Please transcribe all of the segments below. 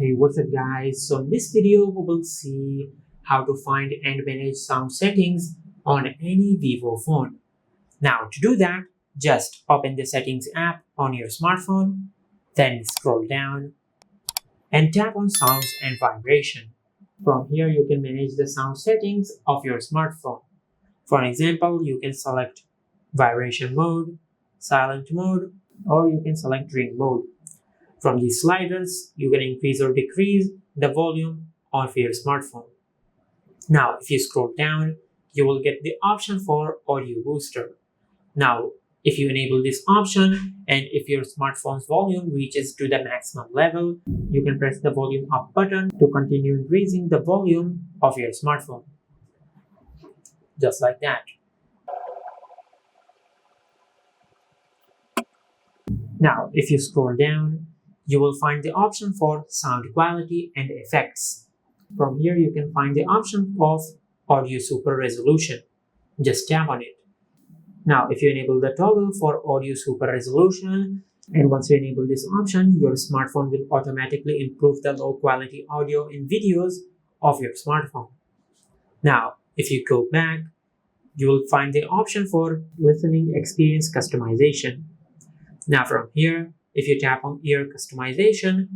Hey, what's up guys? So in this video we will see how to find and manage sound settings on any Vivo phone. Now to do that, just open the settings app on your smartphone, then scroll down and tap on sounds and vibration. From here you can manage the sound settings of your smartphone. For example, you can select vibration mode, silent mode, or you can select ring mode. From these sliders, you can increase or decrease the volume of your smartphone. Now, if you scroll down, you will get the option for audio booster. Now, if you enable this option and if your smartphone's volume reaches to the maximum level, you can press the volume up button to continue increasing the volume of your smartphone. Just like that. Now, if you scroll down, you will find the option for sound quality and effects. From here, you can find the option of audio super resolution. Just tap on it. Now, if you enable the toggle for audio super resolution, and once you enable this option, your smartphone will automatically improve the low quality audio and videos of your smartphone. Now, if you go back, you will find the option for listening experience customization. Now from here, if you tap on ear customization,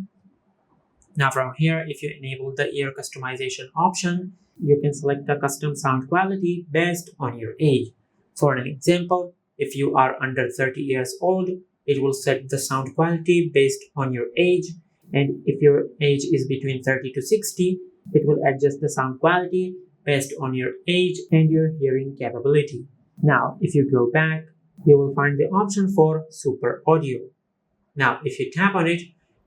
if you enable the ear customization option, you can select the custom sound quality based on your age. For an example, if you are under 30 years old, it will set the sound quality based on your age, and if your age is between 30 to 60, it will adjust the sound quality based on your age and your hearing capability. Now, if you go back, you will find the option for super audio. Now, if you tap on it,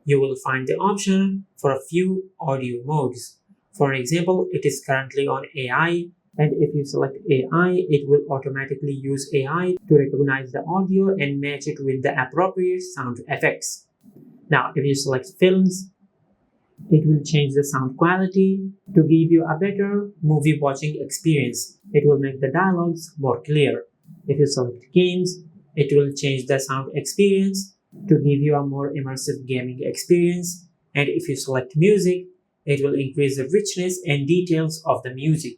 you will find the option for a few audio modes. For example, it is currently on AI, and if you select AI, it will automatically use AI to recognize the audio and match it with the appropriate sound effects. Now, if you select films, it will change the sound quality to give you a better movie watching experience. It will make the dialogues more clear. If you select games, it will change the sound experience to give you a more immersive gaming experience. And if you select music, it will increase the richness and details of the music.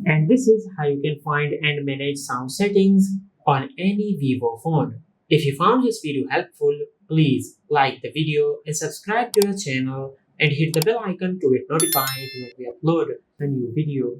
And this is how you can find and manage sound settings on any Vivo phone. If you found this video helpful, please like the video and subscribe to the channel and hit the bell icon to get notified when we upload a new video.